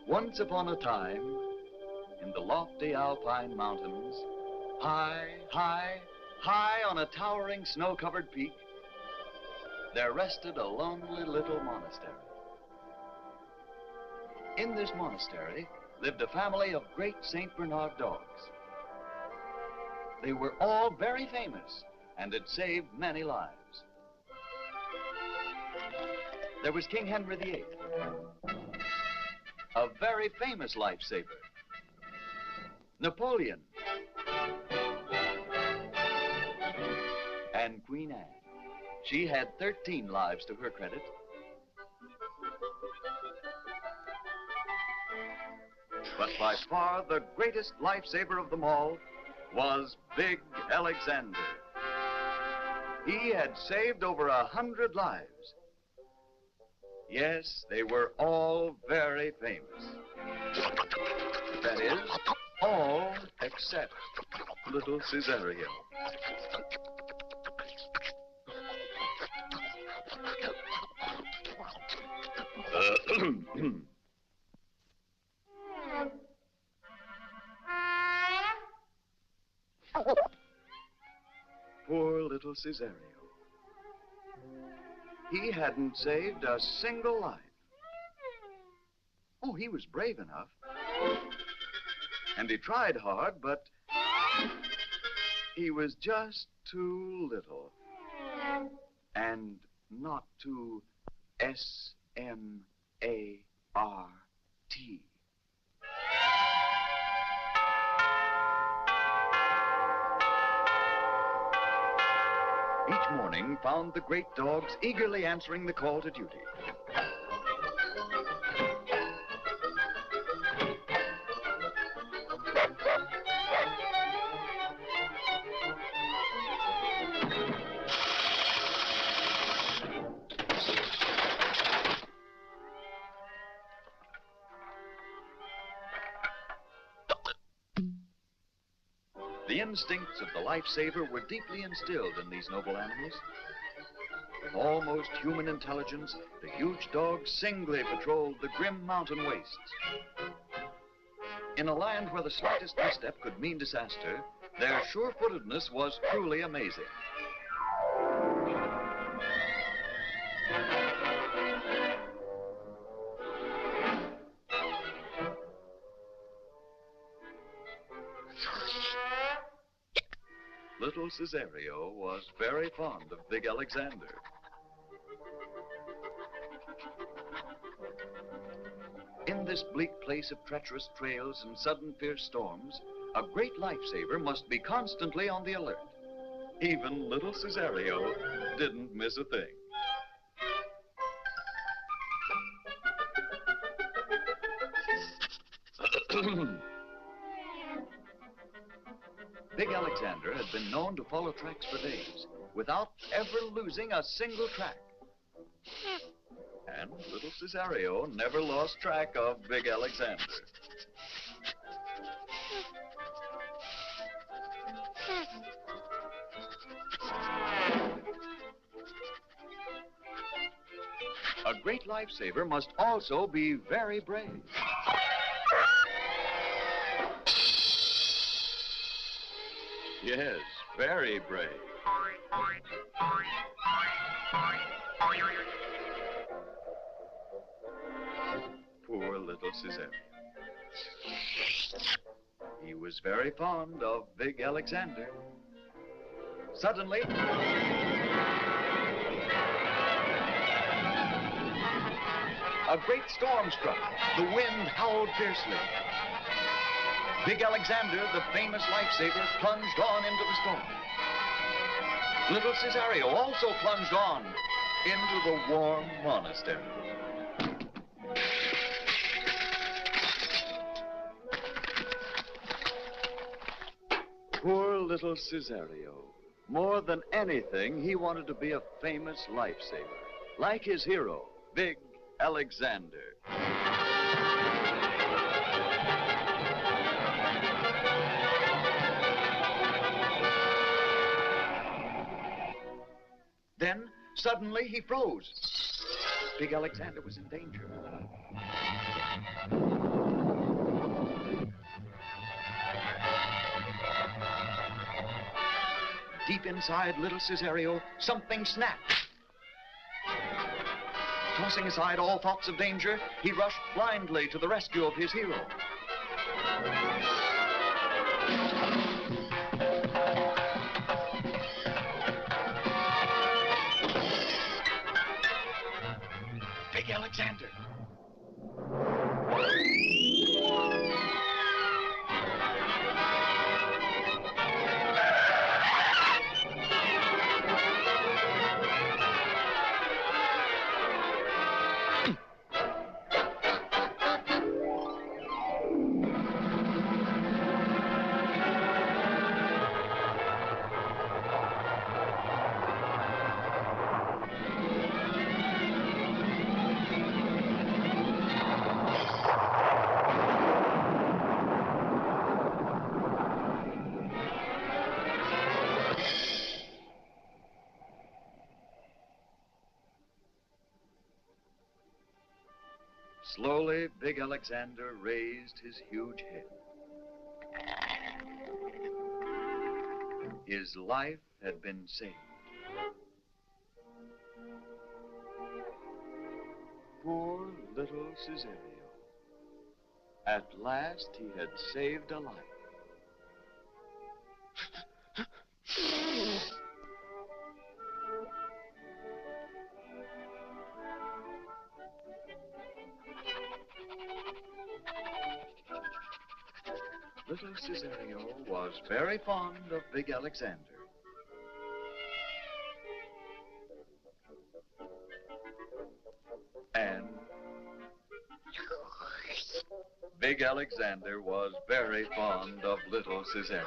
Once upon a time, in the lofty Alpine mountains, high, high, high on a towering snow-covered peak, there rested a lonely little monastery. In this monastery lived a family of great St. Bernard dogs. They were all very famous and had saved many lives. There was King Henry VIII, a very famous lifesaver. Napoleon. And Queen Anne. She had 13 lives to her credit. But by far the greatest lifesaver of them all was Big Alexander. He had saved over 100 lives. Yes, they were all very famous. That is, all except little Cesario. Poor little Cesario. He hadn't saved a single life. Oh, he was brave enough. And he tried hard, but he was just too little. And not too S-M-A-R-T. Each morning found the great dogs eagerly answering the call to duty. The instincts of the lifesaver were deeply instilled in these noble animals. With almost human intelligence, the huge dogs singly patrolled the grim mountain wastes. In a land where the slightest misstep could mean disaster, their sure-footedness was truly amazing. Little Cesario was very fond of Big Alexander. In this bleak place of treacherous trails and sudden fierce storms, a great lifesaver must be constantly on the alert. Even little Cesario didn't miss a thing. Big Alexander had been known to follow tracks for days without ever losing a single track. And little Cesario never lost track of Big Alexander. A great lifesaver must also be very brave. Yes, very brave. Poor little Cesario. He was very fond of Big Alexander. Suddenly, a great storm struck. The wind howled fiercely. Big Alexander, the famous lifesaver, plunged on into the storm. Little Cesario also plunged on into the warm monastery. Poor little Cesario. More than anything, he wanted to be a famous lifesaver, like his hero, Big Alexander. Then, suddenly, he froze. Big Alexander was in danger. Deep inside little Cesario, something snapped. Tossing aside all thoughts of danger, he rushed blindly to the rescue of his hero. Big Alexander. Slowly, Big Alexander raised his huge head. His life had been saved. Poor little Cesario. At last, he had saved a life. Little Cesario was very fond of Big Alexander. And Big Alexander was very fond of little Cesario.